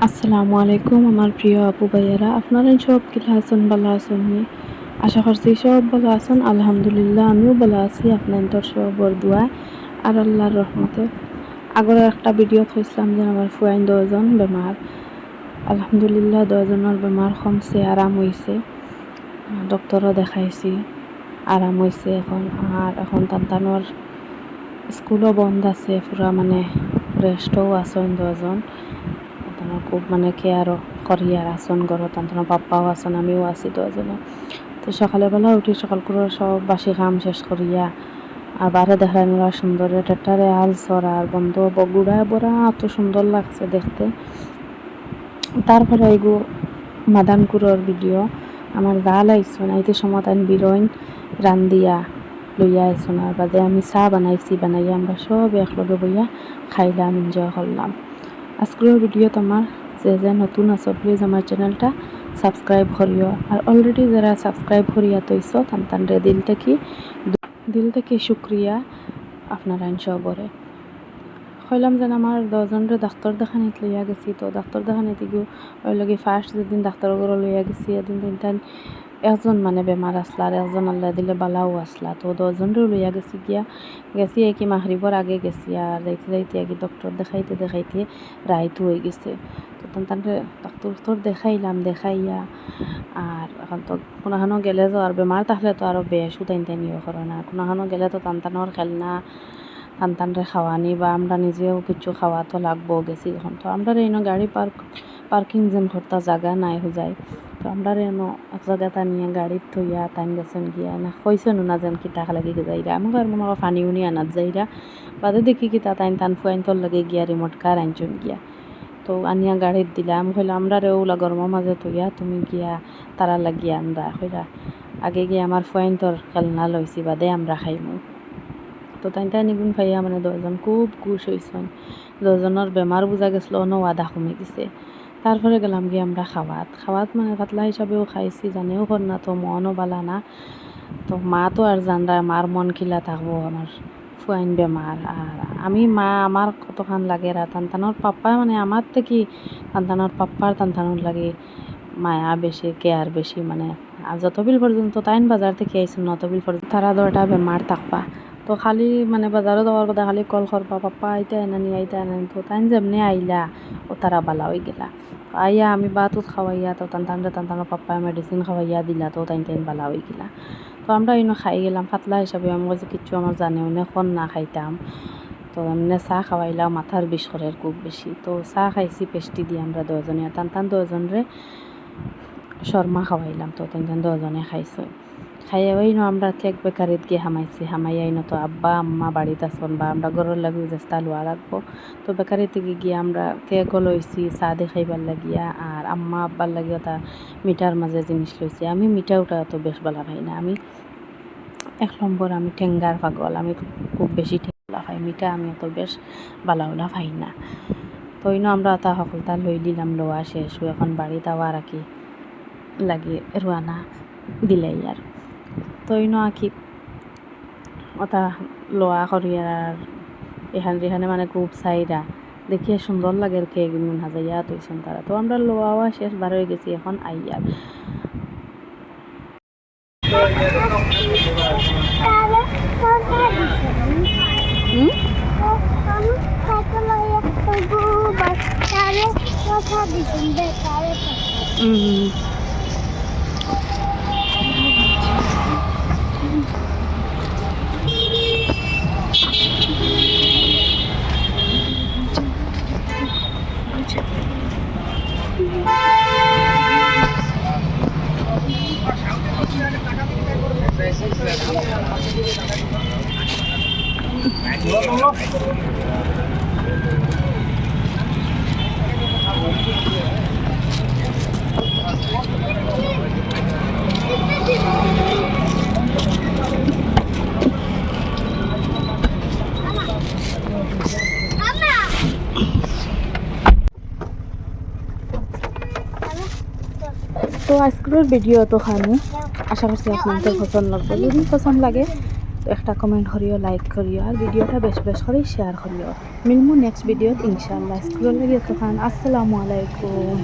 আসসালামু আলাইকুম আমার প্রিয় আপু ভাইয়ারা, আপনারা সব কিলা আছেন? ভালো আছেন নি? আশা করছি সব ভালো আছেন। আলহামদুলিল্লাহ আমিও ভালো আছি আপনাদের সবর দোয়া আর আল্লাহর রহমতে। আগের একটা ভিডিও থইছিলাম যে আমার ফুয়াইন 10জন বেমার। আলহামদুলিল্লাহ 10জনের বেমার কমছে, আরাম হয়েছে। ডক্টরও দেখাইছি, আরাম হয়েছে এখন। আর এখন তান্তানোর স্কুলও বন্ধ আছে, পুরা মানে রেস্টও আছেন 10জন। তারা খুব মানে কেয়ারও করি আর আসন ঘরত তান্তানোর পাপ্পাও আসন, আমিও আছি 10জনে। তো সকালবেলা উঠি সকাল করে সব বাসি কাম শেষ করিয়া আর বাইরে দেখায় নোরা সুন্দর টেটারে আল সরা আর বন্ধ বগুড়ায় বড়া এত সুন্দর লাগছে দেখতে। তারপরে এগো মাদামকুরোর ভিডিও আমার গা লাগছে না, এতে সময় তাই বিরইন রান্দিয়া লইয়া আইসন। আর বাদে আমি চা বানাইয়া আমরা সব একলগে বইয়া খাইলাম, এনজয় করলাম। আজকের ভিডিও তোমার যে নতুন আছো প্লিজ আমার চ্যানেলটা সাবস্ক্রাইব করিও। আর অলরেডি যারা সাবস্ক্রাইব করিয়া তৈছো তানরে দিল থেকে শুক্রিয়া আপনারা সবরে। কইলাম যেন আমার 10জনরে ডাক্তার দেখানিত লইয়া গেছি। তো ডাক্তার দেখানিতে গিয়ে ওই লগে ফার্স্ট যেদিন ডাক্তার ঘরে লইয়া গেছি এদিন তিনটান একজন মানে বেমার আসলা আর একজন আল্লাহ দিলে বালাও আসলা। তো 10জনরে লইয়া গেছি কি মাহরিবর আগে গেছি। আর যাইতে কি ডক্টর দেখাইতে রাইত হয়ে গেছে। তো তানরে ডাক্তার দেখাইয়া আর এখন তো কোনোখানো গেলে তো আর বেমার থাকলে তো আরও বেশ তাইন ইয়ে করে না। কোনোখানো গেলে তো তানর খেলনা তানরে খাওয়ানি বা আমরা নিজেও কিছু খাওয়া তো লাগবো। গেছি এখন তো আমরা এনো গাড়ি পার্কিং যেন করতে জায়গা নাই যায়। তো আমরা এনো এক জায়গাটা নিয়ে গাড়িত থইয়া তাইন গেছেন গিয়া না কইছেন না যেন কিতা লাগি যাইরা আমাকে আর মনে হয় পানি উনি আনাত যাইরা বাদে দেখি কিতা তান ফুয়াইন তোর লাগে গিয়া রিমোট কার আনছুন গিয়া। তো আনিয়া গাড়িত দিলাম, কইলাম আমরা রেও গরমের মাঝে থইয়া তুমি গিয়া তারা লাগিয়া আমরা কইরা আগে গিয়ে আমার ফুয়াইন তোর খেলনা লইছি বাদে আমরা খাইমু। তো তাই নিগুন খাইয়া মানে 10জন খুব খুশ হয়েছেন। 10জনের বেমার বোঝা গেছিলো অন্য আদা কমে গেছে। তারপরে গেলাম গিয়ে আমরা খাওয়াত মানে পাতলা হিসাবেও খাইছি, জানেও কর না তো মনও বালা না। তো মা তো আর জানরা মার মন খিলা থাকবো, আমার ফুয়াইন বেমার। আর আমি মা আমার কতখান লাগে আর তানতানোর পাপ্পা মানে আমার থেকে তানতানোর লাগে মায়া বেশি, কেয়ার বেশি। মানে যতবিল পর্যন্ত তাইন বাজার থেকে আইসুন নতবিল পর্যন্ত তারা 10টা বেমার থাকবা। তো খালি মানে বাজারও যাওয়ার কথা খালি কল করবা পাপ্পা আইতা এনানি তো তাইন যেমনি আইলা ও তারা বালা হয়ে গেলা। আইয়া আমি বাতুত খাওয়াইয়া তো তানতানোর পাপ্পা মেডিসিন খাওয়াইয়া দিলা তো তাইন বালা হয়ে গেলা। তো আমরা এনে খাই গেলাম পাতলা হিসাবে। আমি কাছে কিচ্ছু আমার জানেও না, খন না খাইতাম। তো এমনি চাহ খাওয়াইলাম, মাথার বিষ করে খুব বেশি। তো চাহ খাইছি পেস্টি দিয়ে আমরা 10জনে। আর তান 10জনরে শর্মা খাওয়াইলাম। তো 10জনে খাইছে। খাইয়া ওই আমরা কেক বেকারিত গিয়ে হামাইয়া তো আব্বা আম্মা বাড়িত আসন বা আমরা ঘরের লাগিয়ে চেষ্টা লোয়া রাখবো। তো বেকারি থেকে গিয়ে আমরা কেকও লইছি, চা দিয়ে খাইবার লাগিয়া। আর আম্মা আব্বার লাগিয়ে তা মিঠার মাঝে জিনিস লইছি। আমি মিঠাওটা এত বেশ ভালো খাই না। আমি 1 নম্বর আমি ঠেঙ্গার পাগল, আমি খুব বেশি ঠেঙ্গা খাই। মিঠা আমি এত বেশ বালাওলা খাই না। তো আমরা তা সকলতা লই দিলাম, লোয়া শেষ হয়ে এখন বাড়িতে আওয়া রাখি লাগি রোয়ানা দিলাই। আর তো আঁকি ওটা লোয়া করি। আর এখানে মানে খুব চাইরা দেখিয়ে সুন্দর লাগে আর কেক মন হাজাইয়া তৈছেন তারা। তো আমরা লোয়া শেষ বার হয়ে গেছি এখন আইয়ার। তো আজকের ভিডিও তো খানি আশা করছি আপনাদের পছন্দ লাগবে। যদি পছন্দ লাগে তো একটা কমেন্ট করিও, লাইক করিও আর ভিডিওটা বেশ বেশ করে শেয়ার করিও। মিলমু নেক্সট ভিডিওত ইনশাআল্লাহ। স্কুল লাগে তখন আসসালামু আলাইকুম।